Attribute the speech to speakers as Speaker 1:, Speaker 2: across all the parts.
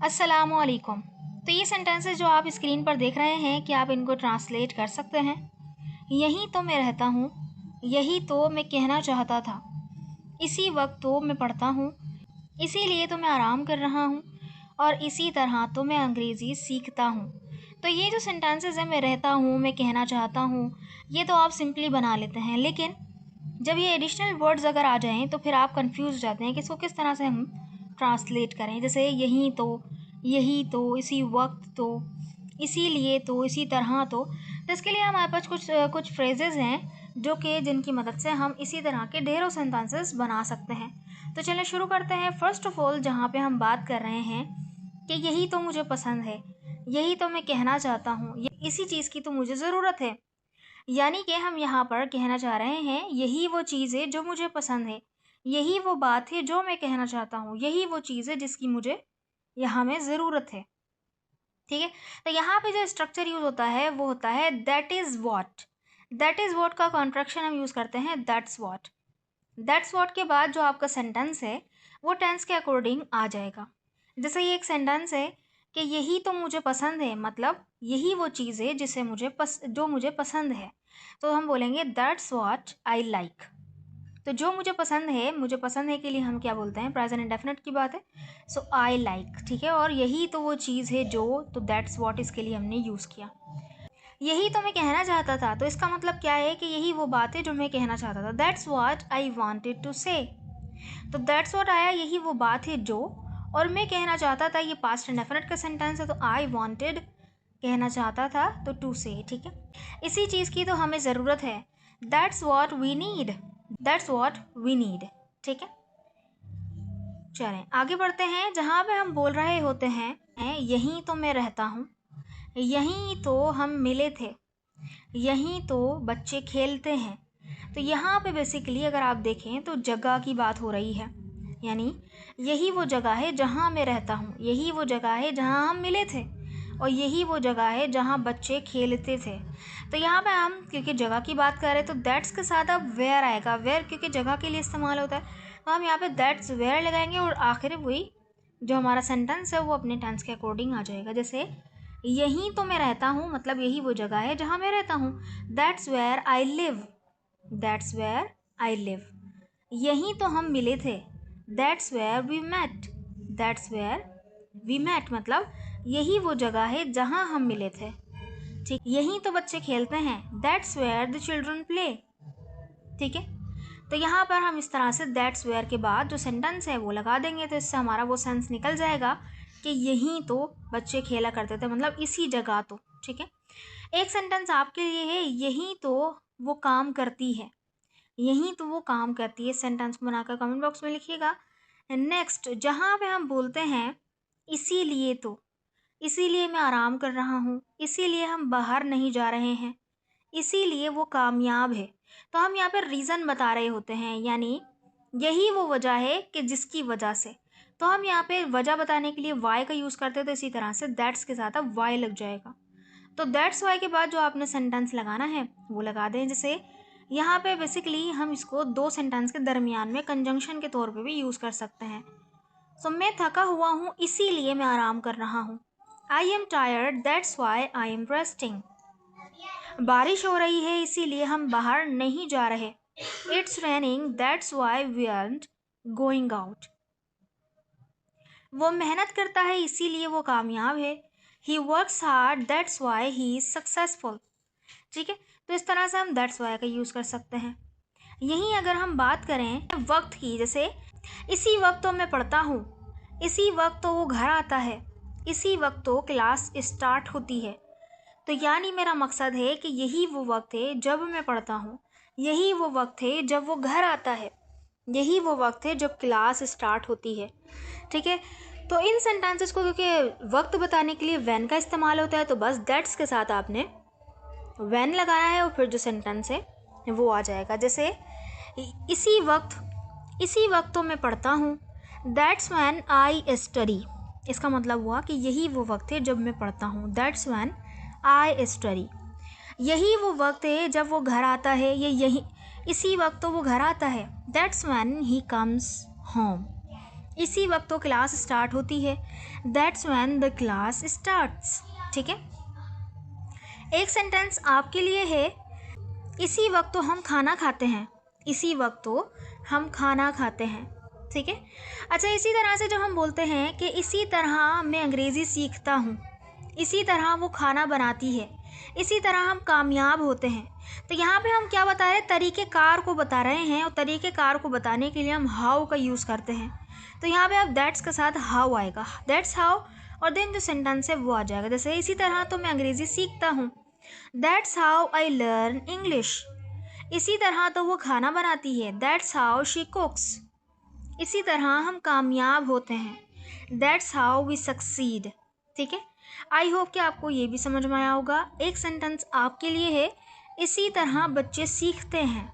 Speaker 1: अस्सलामुअलैकुम। तो ये सेंटेंसेस जो आप स्क्रीन पर देख रहे हैं कि आप इनको ट्रांसलेट कर सकते हैं। यहीं तो मैं रहता हूँ, यही तो मैं कहना चाहता था, इसी वक्त तो मैं पढ़ता हूँ, इसीलिए तो मैं आराम कर रहा हूँ, और इसी तरह तो मैं अंग्रेज़ी सीखता हूँ। तो ये जो सेंटेंसेस हैं, मैं रहता हूँ, मैं कहना चाहता हूँ, ये तो आप सिंपली बना लेते हैं। लेकिन जब ये एडिशनल वर्ड्स अगर आ जाएँ तो फिर आप कंफ्यूज हो जाते हैं कि इसको किस तरह से हम ट्रांसलेट करें। जैसे यहीं तो, यही तो, इसी वक्त तो, इसीलिए तो, इसी तरह तो इसके लिए हमारे पास कुछ फ्रेजेस हैं जो कि जिनकी मदद से हम इसी तरह के ढेरों सेंटेंसेस बना सकते हैं। तो चलिए शुरू करते हैं। फर्स्ट ऑफ ऑल जहाँ पे हम बात कर रहे हैं कि यही तो मुझे पसंद है, यही तो मैं कहना चाहता हूँ, इसी चीज़ की तो मुझे ज़रूरत है। यानी कि हम यहाँ पर कहना चाह रहे हैं यही वो चीज़ है जो मुझे पसंद है, यही वो बात है जो मैं कहना चाहता हूँ, यही वो चीज़ है जिसकी मुझे यहाँ में ज़रूरत है। ठीक है, तो यहाँ पे जो स्ट्रक्चर यूज़ होता है वो होता है that is what. That is what का कॉन्ट्रैक्शन हम यूज़ करते हैं दैट्स वॉट। दैट्स वॉट के बाद जो आपका सेंटेंस है वो टेंस के अकॉर्डिंग आ जाएगा। जैसे ये एक सेंटेंस है कि यही तो मुझे पसंद है, मतलब यही वो चीज़ है जो मुझे पसंद है। तो हम बोलेंगे दैट्स वॉट आई लाइक। तो जो मुझे पसंद है के लिए हम क्या बोलते हैं, प्रेजेंट इंडेफिनिट की बात है, सो आई लाइक। ठीक है, और यही तो वो चीज़ है जो, तो दैट्स वॉट इसके लिए हमने यूज़ किया। यही तो मैं कहना चाहता था, तो इसका मतलब क्या है कि यही वो बात है जो मैं कहना चाहता था। That's what I wanted to say. तो दैट्स वॉट आया, यही वो बात है जो, और मैं कहना चाहता था, ये पास्ट इंडेफिनिट का सेंटेंस है, तो आई वॉन्टेड कहना चाहता था, तो टू से। ठीक है, इसी चीज़ की तो हमें ज़रूरत है। That's what we need. That's what we need. ठीक है, चलें आगे बढ़ते हैं। जहाँ पे हम बोल रहे होते हैं यहीं तो मैं रहता हूँ, यहीं तो हम मिले थे, यहीं तो बच्चे खेलते हैं। तो यहाँ पे बेसिकली अगर आप देखें तो जगह की बात हो रही है, यानी यही वो जगह है जहाँ मैं रहता हूँ, यही वो जगह है जहाँ हम मिले थे, और यही वो जगह है जहाँ बच्चे खेलते थे। तो यहाँ पे हम क्योंकि जगह की बात कर रहे हैं तो दैट्स के साथ अब वेयर आएगा। वेयर क्योंकि जगह के लिए इस्तेमाल होता है, तो हम यहाँ पे दैट्स वेयर लगाएंगे और आखिर वही जो हमारा सेंटेंस है वो अपने टेंस के अकॉर्डिंग आ जाएगा। जैसे यहीं तो मैं रहता हूँ, मतलब यही वो जगह है जहाँ मैं रहता हूँ। That's where I live. That's where I live. यहीं तो हम मिले थे। That's where we met. That's where we met, मतलब यही वो जगह है जहाँ हम मिले थे। ठीक, यहीं तो बच्चे खेलते हैं। That's where the children play. ठीक है, तो यहाँ पर हम इस तरह से दैट्स वेयर के बाद जो सेंटेंस है वो लगा देंगे, तो इससे हमारा वो सेंस निकल जाएगा कि यहीं तो बच्चे खेला करते थे, मतलब इसी जगह तो। ठीक है, एक सेंटेंस आपके लिए है, यहीं तो वो काम करती है। यहीं तो वो काम करती है, सेंटेंस को बनाकर कमेंट बॉक्स में लिखिएगा। नेक्स्ट जहाँ पे हम बोलते हैं इसीलिए तो, इसीलिए मैं आराम कर रहा हूँ, इसीलिए हम बाहर नहीं जा रहे हैं, इसीलिए वो कामयाब है। तो हम यहाँ पर रीज़न बता रहे होते हैं, यानी यही वो वजह है कि जिसकी वजह से। तो हम यहाँ पे वजह बताने के लिए वाई का यूज़ करते हैं, तो इसी तरह से दैट्स के साथ अब वाई लग जाएगा। तो दैट्स वाई के बाद जो आपने सेंटेंस लगाना है वो लगा दें। जैसे यहाँ पे बेसिकली हम इसको दो सेंटेंस के दरमियान में कंजंक्शन के तौर पे भी यूज़ कर सकते हैं। सो मैं थका हुआ हूँ इसीलिए मैं आराम कर रहा हूँ। I am tired that's why I am resting. बारिश हो रही है इसीलिए हम बाहर नहीं जा रहे। It's raining that's why we aren't going out. वो मेहनत करता है इसीलिए वो कामयाब है। He works hard that's why he is successful. ठीक है, तो इस तरह से हम दैट्स वाई का यूज़ कर सकते हैं। यहीं अगर हम बात करें वक्त की, जैसे इसी वक्त तो मैं पढ़ता हूँ, इसी वक्त तो वो घर आता है, इसी वक्त तो क्लास स्टार्ट होती है। तो यानी मेरा मकसद है कि यही वो वक्त है जब मैं पढ़ता हूँ, यही वो वक्त है जब वो घर आता है, यही वो वक्त है जब क्लास स्टार्ट होती है। ठीक है, तो इन सेंटेंसेस को क्योंकि वक्त बताने के लिए व्हेन का इस्तेमाल होता है, तो बस दैट्स के साथ आपने व्हेन लगाना है और फिर जो सेंटेंस है वो आ जाएगा। जैसे इसी वक्त तो मैं पढ़ता हूँ, दैट्स व्हेन आई स्टडी। इसका मतलब हुआ कि यही वो वक्त है जब मैं पढ़ता हूँ। That's when I study. यही वो वक्त है जब वो घर आता है, इसी वक्त तो वो घर आता है। That's when he comes home. इसी वक्त तो क्लास स्टार्ट होती है, that's when the class starts. ठीक है, एक सेंटेंस आपके लिए है, इसी वक्त तो हम खाना खाते हैं, इसी वक्त तो हम खाना खाते हैं। ठीक है, अच्छा इसी तरह से जब हम बोलते हैं कि इसी तरह मैं अंग्रेज़ी सीखता हूँ, इसी तरह वो खाना बनाती है, इसी तरह हम कामयाब होते हैं, तो यहाँ पे हम क्या बता रहे हैं, तरीक़ेकार को बता रहे हैं, और तरीक़ेकार को बताने के लिए हम हाउ का यूज़ करते हैं। तो यहाँ पे अब दैट्स के साथ हाउ आएगा, दैट्स हाउ, और देन जो सेंटेंस है वो आ जाएगा। जैसे इसी तरह तो मैं अंग्रेज़ी सीखता हूँ, that's how I learn English. इसी तरह तो वो खाना बनाती है, दैट्स हाउ शी कुक्स। इसी तरह हम कामयाब होते हैं, दैट्स हाउ वी सक्सीड। ठीक है, आई होप कि आपको ये भी समझ में आया होगा। एक सेंटेंस आपके लिए है, इसी तरह बच्चे सीखते हैं,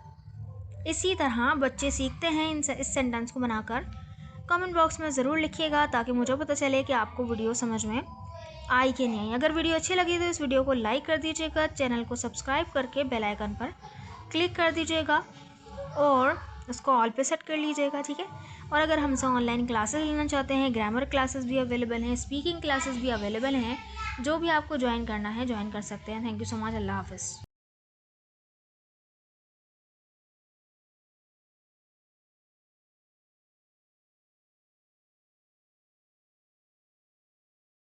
Speaker 1: इसी तरह बच्चे सीखते हैं। इस सेंटेंस को बनाकर कमेंट बॉक्स में ज़रूर लिखिएगा, ताकि मुझे पता चले कि आपको वीडियो समझ में आई कि नहीं आई। अगर वीडियो अच्छी लगी तो इस वीडियो को लाइक कर दीजिएगा, चैनल को सब्सक्राइब करके बेल आइकन पर क्लिक कर दीजिएगा और उसको ऑल पे सेट कर लीजिएगा। ठीक है, और अगर हमसे ऑनलाइन क्लासेस लेना चाहते हैं, ग्रामर क्लासेस भी अवेलेबल हैं, स्पीकिंग क्लासेस भी अवेलेबल हैं, जो भी आपको ज्वाइन करना है ज्वाइन कर सकते हैं। थैंक यू सो मच, अल्लाह हाफ़िज़।